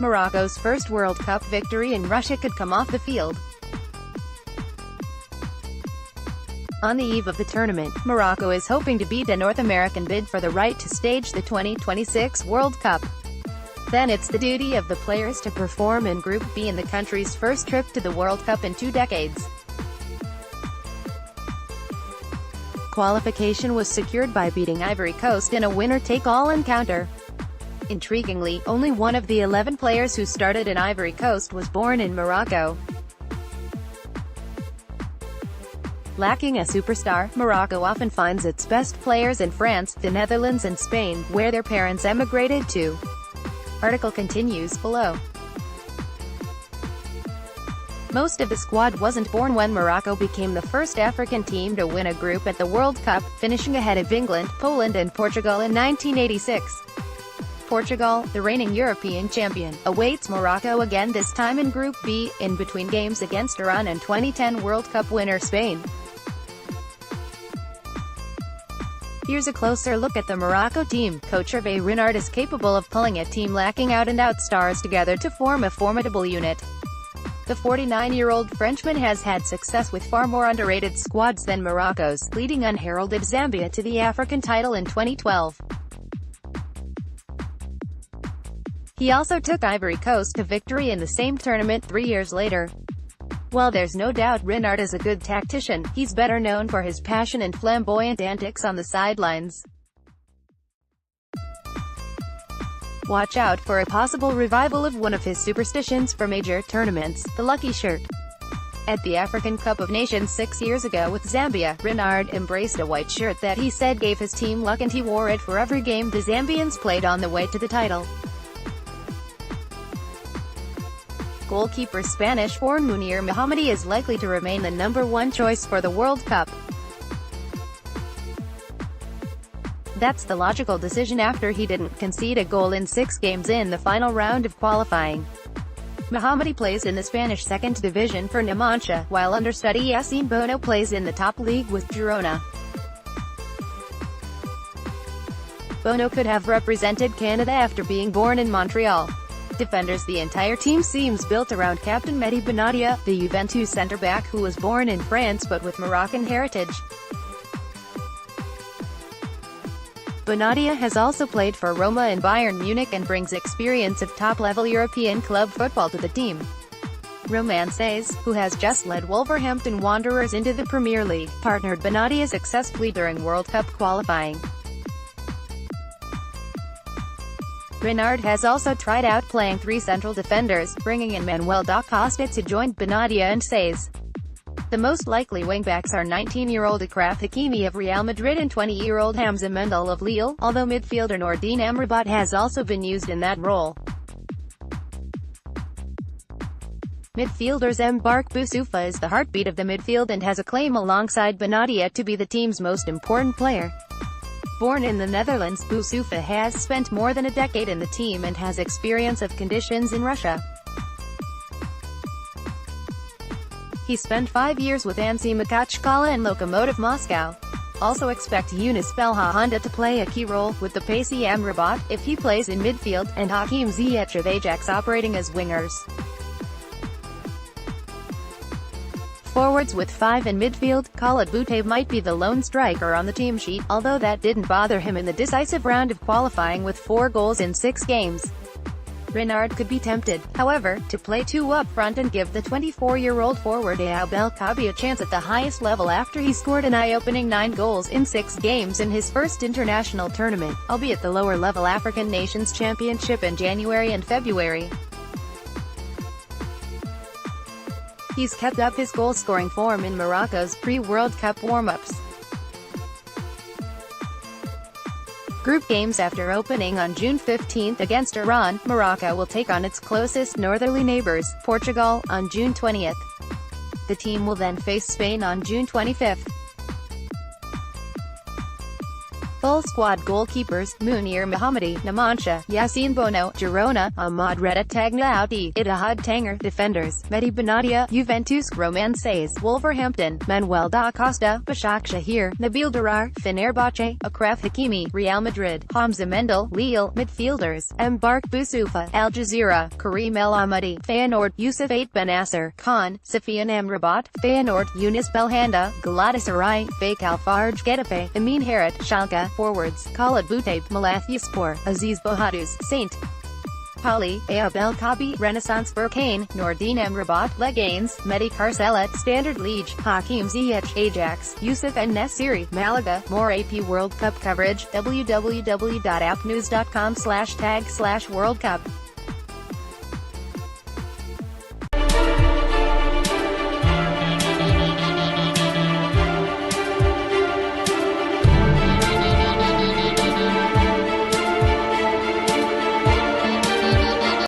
Morocco's first World Cup victory in Russia could come off the field. On the eve of the tournament, Morocco is hoping to beat a North American bid for the right to stage the 2026 World Cup. Then it's the duty of the players to perform in Group B in the country's first trip to the World Cup in 2 decades. Qualification was secured by beating Ivory Coast in a winner-take-all encounter. Intriguingly, only one of the 11 players who started in Ivory Coast was born in Morocco. Lacking a superstar, Morocco often finds its best players in France, the Netherlands and Spain, where their parents emigrated to. Article continues below. Most of the squad wasn't born when Morocco became the first African team to win a group at the World Cup, finishing ahead of England, Poland and Portugal in 1986. Portugal, the reigning European champion, awaits Morocco again, this time in Group B, in between games against Iran and 2010 World Cup winner Spain. Here's a closer look at the Morocco team. Coach Hervé Renard is capable of pulling a team lacking out-and-out stars together to form a formidable unit. The 49-year-old Frenchman has had success with far more underrated squads than Morocco's, leading unheralded Zambia to the African title in 2012. He also took Ivory Coast to victory in the same tournament 3 years later. While there's no doubt Renard is a good tactician, he's better known for his passion and flamboyant antics on the sidelines. Watch out for a possible revival of one of his superstitions for major tournaments, the lucky shirt. At the African Cup of Nations 6 years ago with Zambia, Renard embraced a white shirt that he said gave his team luck, and he wore it for every game the Zambians played on the way to the title. Goalkeeper Spanish-born Munir Mohammadi is likely to remain the #1 choice for the World Cup. That's the logical decision after he didn't concede a goal in 6 games in the final round of qualifying. Mohammadi plays in the Spanish second division for Numancia, while understudy Yassine Bono plays in the top league with Girona. Bono could have represented Canada after being born in Montreal. Defenders: the entire team seems built around captain Mehdi Benatia, the Juventus centre-back who was born in France but with Moroccan heritage. Benatia has also played for Roma and Bayern Munich and brings experience of top-level European club football to the team. Romances, who has just led Wolverhampton Wanderers into the Premier League, partnered Benatia successfully during World Cup qualifying. Renard has also tried out playing 3 central defenders, bringing in Manuel da Costa to join Benatia and Saiz. The most likely wingbacks are 19-year-old Achraf Hakimi of Real Madrid and 20-year-old Hamza Mendel of Lille, although midfielder Nourdine Amrabat has also been used in that role. Midfielders Mbark Boussoufa is the heartbeat of the midfield and has a claim alongside Benatia to be the team's most important player. Born in the Netherlands, Boussoufa has spent more than a decade in the team and has experience of conditions in Russia. He spent 5 years with Ansi Makachkala and Lokomotiv Moscow. Also expect Yunus Belhanda to play a key role, with the pacey Amrabat, if he plays in midfield, and Hakim Ziyech of Ajax operating as wingers. Forwards with 5 in midfield, Khalid Bouteb might be the lone striker on the team sheet, although that didn't bother him in the decisive round of qualifying with 4 goals in 6 games. Renard could be tempted, however, to play 2 up front and give the 24-year-old forward Ayoub El Kaabi a chance at the highest level after he scored an eye-opening 9 goals in 6 games in his first international tournament, albeit the lower-level African Nations Championship in January and February. He's kept up his goal-scoring form in Morocco's pre-World Cup warm-ups. Group games: after opening on June 15 against Iran, Morocco will take on its closest northerly neighbors, Portugal, on June 20. The team will then face Spain on June 25. Full squad goalkeepers: Munir Mohammadi, Numancia, Yassine Bono, Girona, Ahmad Reda Tagliauti, Ittihad Tanger. Defenders: Mehdi Benatia, Juventus, Romances, Wolverhampton, Manuel da Costa, Başak Shahir, Nabil Durar, Fenerbahce, Akraf Hakimi, Real Madrid, Hamza Mendel, Lille. Midfielders: Mbark Boussoufa, Al Jazeera, Karim El Ahmadi, Feyenoord, Youssef Ait Benasser, Khan, Safian Amrabat, Feyenoord, Yunus Belhanda, Galatasaray, Fake Alfarj Getafe, Amin Harit, Schalke. Forwards: Khalid Boutaib, Malathiaspor, Aziz Bohaduz, Saint Pauli, Ayab El Kabi, Renaissance Berkane, Nordin Amrabat, Leganes, Mehdi Carcelet, Standard Liège, Hakim Ziyech, Ajax, Youssef En Nesyri, Malaga. More AP World Cup coverage: www.appnews.com/tag/World Cup.